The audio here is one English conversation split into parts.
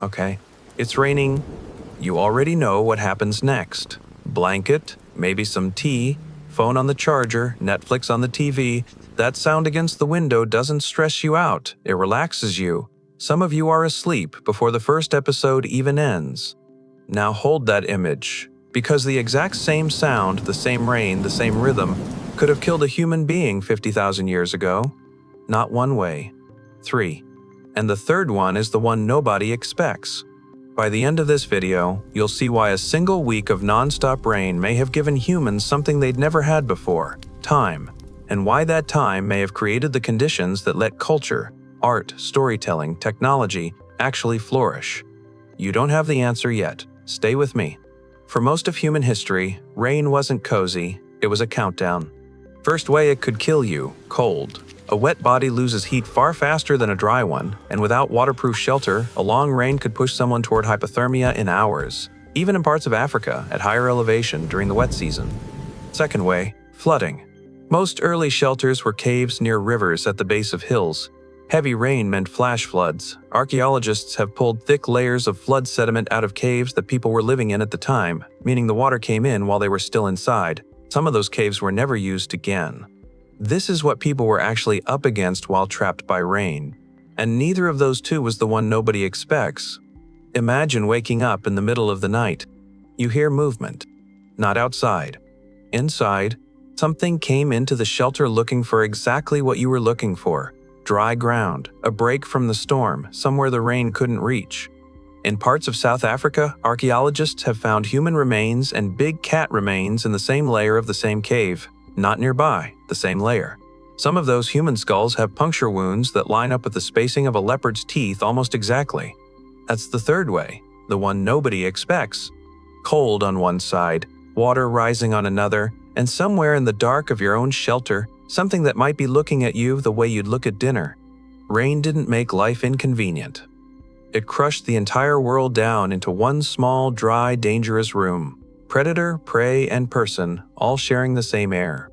Okay. It's raining. You already know what happens next. Blanket, maybe some tea, phone on the charger, Netflix on the TV. That sound against the window doesn't stress you out, it relaxes you. Some of you are asleep before the first episode even ends. Now hold that image, because the exact same sound, the same rain, the same rhythm, could have killed a human being 50,000 years ago. Not one way. 3. And the third one is the one nobody expects. By the end of this video, you'll see why a single week of nonstop rain may have given humans something they'd never had before, time, and why that time may have created the conditions that let culture, art, storytelling, technology actually flourish. You don't have the answer yet. Stay with me. For most of human history, rain wasn't cozy, it was a countdown. First way it could kill you, cold. A wet body loses heat far faster than a dry one, and without waterproof shelter, a long rain could push someone toward hypothermia in hours, even in parts of Africa at higher elevation during the wet season. Second way, flooding. Most early shelters were caves near rivers at the base of hills. Heavy rain meant flash floods. Archaeologists have pulled thick layers of flood sediment out of caves that people were living in at the time, meaning the water came in while they were still inside. Some of those caves were never used again. This is what people were actually up against while trapped by rain. And neither of those two was the one nobody expects. Imagine waking up in the middle of the night. You hear movement. Not outside. Inside, something came into the shelter looking for exactly what you were looking for. Dry ground, a break from the storm, somewhere the rain couldn't reach. In parts of South Africa, archaeologists have found human remains and big cat remains in the same layer of the same cave. Not nearby, the same layer. Some of those human skulls have puncture wounds that line up with the spacing of a leopard's teeth almost exactly. That's the third way, the one nobody expects. Cold on one side, water rising on another, and somewhere in the dark of your own shelter, something that might be looking at you the way you'd look at dinner. Rain didn't make life inconvenient. It crushed the entire world down into one small, dry, dangerous room. Predator, prey, and person all sharing the same air.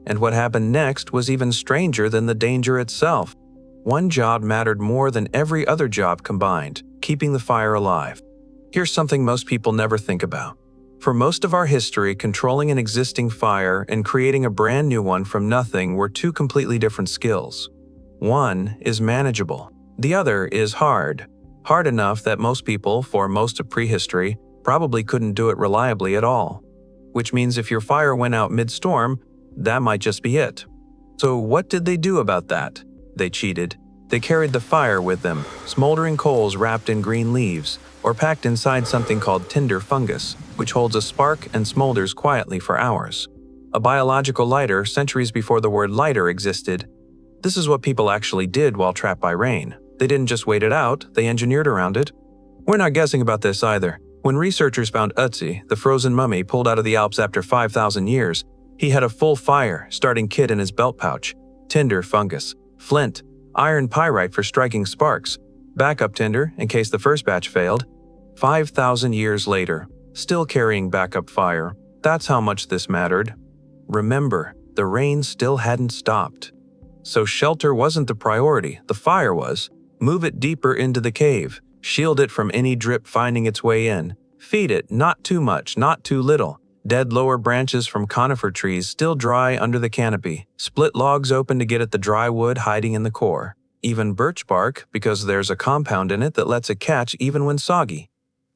And what happened next was even stranger than the danger itself. One job mattered more than every other job combined, keeping the fire alive. Here's something most people never think about. For most of our history, controlling an existing fire and creating a brand new one from nothing were two completely different skills. One is manageable. The other is hard. Hard enough that most people, for most of prehistory, probably couldn't do it reliably at all. Which means if your fire went out mid-storm, that might just be it. So what did they do about that? They cheated. They carried the fire with them, smoldering coals wrapped in green leaves, or packed inside something called tinder fungus, which holds a spark and smolders quietly for hours. A biological lighter centuries before the word lighter existed. This is what people actually did while trapped by rain. They didn't just wait it out, they engineered around it. We're not guessing about this either. When researchers found Ötzi, the frozen mummy pulled out of the Alps after 5,000 years, he had a full fire starting kit in his belt pouch, tinder fungus, flint, iron pyrite for striking sparks, backup tinder in case the first batch failed. 5,000 years later, still carrying backup fire. That's how much this mattered. Remember, the rain still hadn't stopped. So shelter wasn't the priority, the fire was. Move it deeper into the cave, shield it from any drip finding its way in, feed it not too much, not too little. Dead lower branches from conifer trees still dry under the canopy, split logs open to get at the dry wood hiding in the core. Even birch bark, because there's a compound in it that lets it catch even when soggy.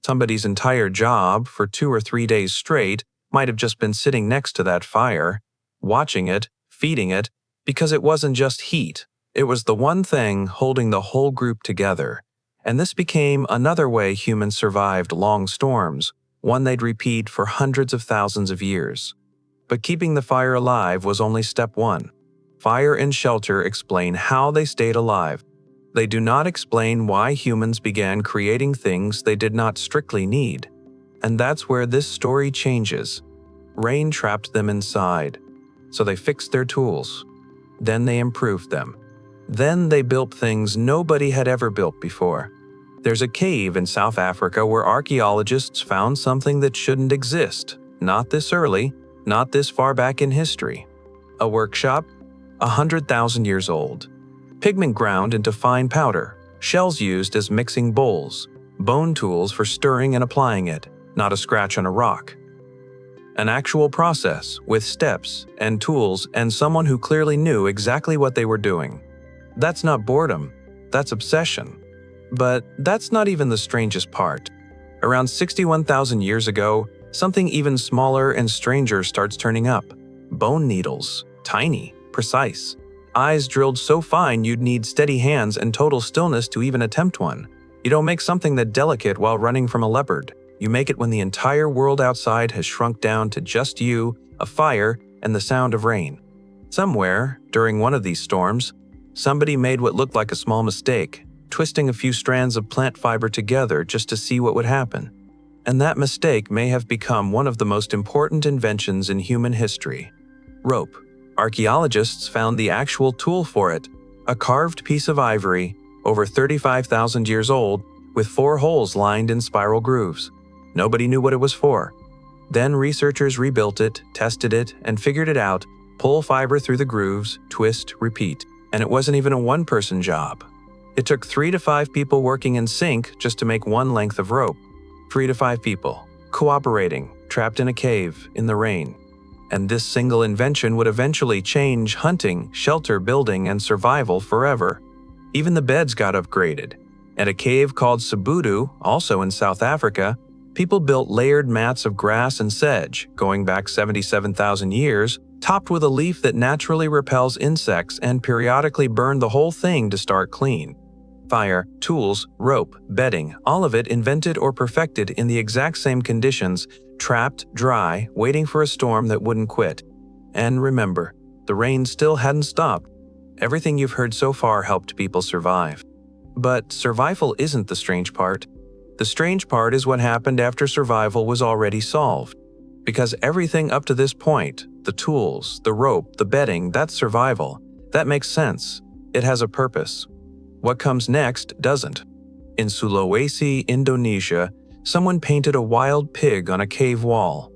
Somebody's entire job, for 2 or 3 days straight, might have just been sitting next to that fire, watching it, feeding it, because it wasn't just heat. It was the one thing holding the whole group together. And this became another way humans survived long storms, one they'd repeat for hundreds of thousands of years. But keeping the fire alive was only step one. Fire and shelter explain how they stayed alive. They do not explain why humans began creating things they did not strictly need. And that's where this story changes. Rain trapped them inside, so they fixed their tools. Then they improved them. Then they built things nobody had ever built before. There's a cave in South Africa where archaeologists found something that shouldn't exist. Not this early, not this far back in history. A workshop, 100,000 years old. Pigment ground into fine powder, shells used as mixing bowls. Bone tools for stirring and applying it, not a scratch on a rock. An actual process with steps and tools and someone who clearly knew exactly what they were doing. That's not boredom, that's obsession. But that's not even the strangest part. Around 61,000 years ago, something even smaller and stranger starts turning up. Bone needles, tiny, precise. Eyes drilled so fine you'd need steady hands and total stillness to even attempt one. You don't make something that delicate while running from a leopard. You make it when the entire world outside has shrunk down to just you, a fire, and the sound of rain. Somewhere, during one of these storms, somebody made what looked like a small mistake, twisting a few strands of plant fiber together just to see what would happen. And that mistake may have become one of the most important inventions in human history. Rope. Archaeologists found the actual tool for it, a carved piece of ivory, over 35,000 years old, with 4 holes lined in spiral grooves. Nobody knew what it was for. Then researchers rebuilt it, tested it, and figured it out: pull fiber through the grooves, twist, repeat. And it wasn't even a one-person job. It took 3 to 5 people working in sync just to make one length of rope. 3 to 5 people, cooperating, trapped in a cave, in the rain. And this single invention would eventually change hunting, shelter building, and survival forever. Even the beds got upgraded. At a cave called Sabudu, also in South Africa, people built layered mats of grass and sedge, going back 77,000 years, topped with a leaf that naturally repels insects, and periodically burned the whole thing to start clean. Fire, tools, rope, bedding, all of it invented or perfected in the exact same conditions, trapped, dry, waiting for a storm that wouldn't quit. And remember, the rain still hadn't stopped. Everything you've heard so far helped people survive. But survival isn't the strange part. The strange part is what happened after survival was already solved. Because everything up to this point, the tools, the rope, the bedding, that's survival. That makes sense. It has a purpose. What comes next doesn't. In Sulawesi, Indonesia, someone painted a wild pig on a cave wall.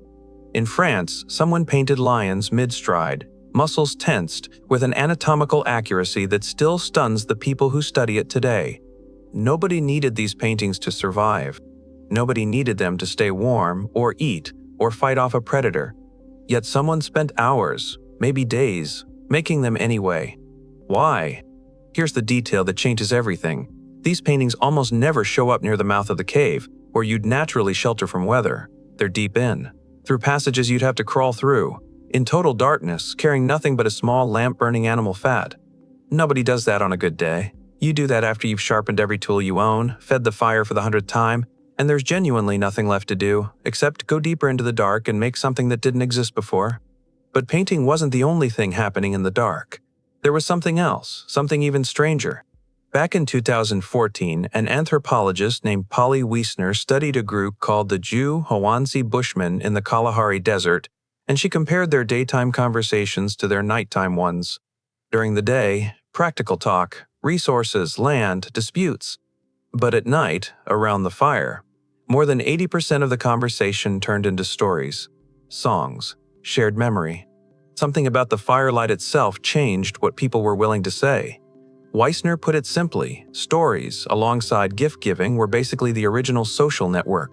In France, someone painted lions mid-stride, muscles tensed, with an anatomical accuracy that still stuns the people who study it today. Nobody needed these paintings to survive. Nobody needed them to stay warm, or eat, or fight off a predator. Yet someone spent hours, maybe days, making them anyway. Why? Here's the detail that changes everything. These paintings almost never show up near the mouth of the cave, where you'd naturally shelter from weather. They're deep in, through passages you'd have to crawl through, in total darkness, carrying nothing but a small lamp-burning animal fat. Nobody does that on a good day. You do that after you've sharpened every tool you own, fed the fire for the 100th time, and there's genuinely nothing left to do, except go deeper into the dark and make something that didn't exist before. But painting wasn't the only thing happening in the dark. There was something else, something even stranger. Back in 2014, an anthropologist named Polly Wiesner studied a group called the Jew Hoansi Bushmen in the Kalahari Desert, and she compared their daytime conversations to their nighttime ones. During the day, practical talk, resources, land, disputes. But at night, around the fire, more than 80% of the conversation turned into stories, songs, shared memory. Something about the firelight itself changed what people were willing to say. Wiesner put it simply: stories, alongside gift-giving, were basically the original social network.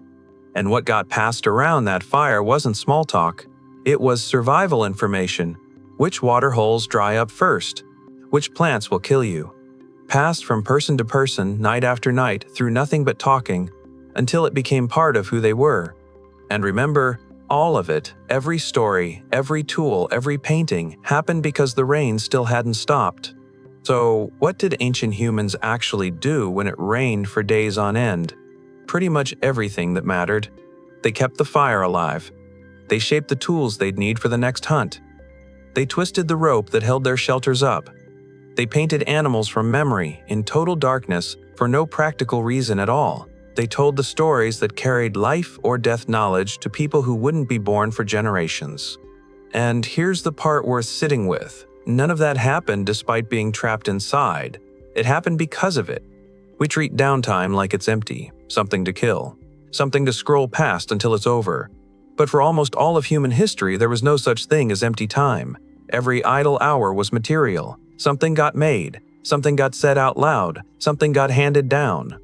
And what got passed around that fire wasn't small talk. It was survival information. Which water holes dry up first? Which plants will kill you? Passed from person to person, night after night, through nothing but talking, until it became part of who they were. And remember, all of it, every story, every tool, every painting, happened because the rain still hadn't stopped. So, what did ancient humans actually do when it rained for days on end? Pretty much everything that mattered. They kept the fire alive. They shaped the tools they'd need for the next hunt. They twisted the rope that held their shelters up. They painted animals from memory, in total darkness, for no practical reason at all. They told the stories that carried life or death knowledge to people who wouldn't be born for generations. And here's the part worth sitting with. None of that happened despite being trapped inside. It happened because of it. We treat downtime like it's empty, something to kill, something to scroll past until it's over. But for almost all of human history, there was no such thing as empty time. Every idle hour was material. Something got made, something got said out loud, something got handed down.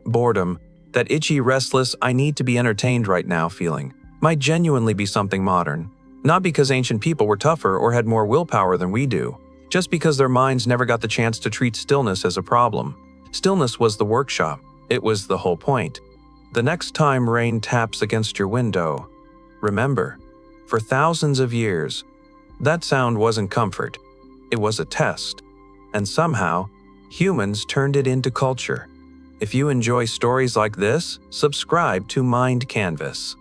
Boredom, That itchy, restless, I need to be entertained right now feeling might genuinely be something modern. Not because ancient people were tougher or had more willpower than we do, just because their minds never got the chance to treat stillness as a problem. Stillness was the workshop. It was the whole point. The next time rain taps against your window, remember, for thousands of years, that sound wasn't comfort. It was a test. And somehow, humans turned it into culture. If you enjoy stories like this, subscribe to Mind Canvas.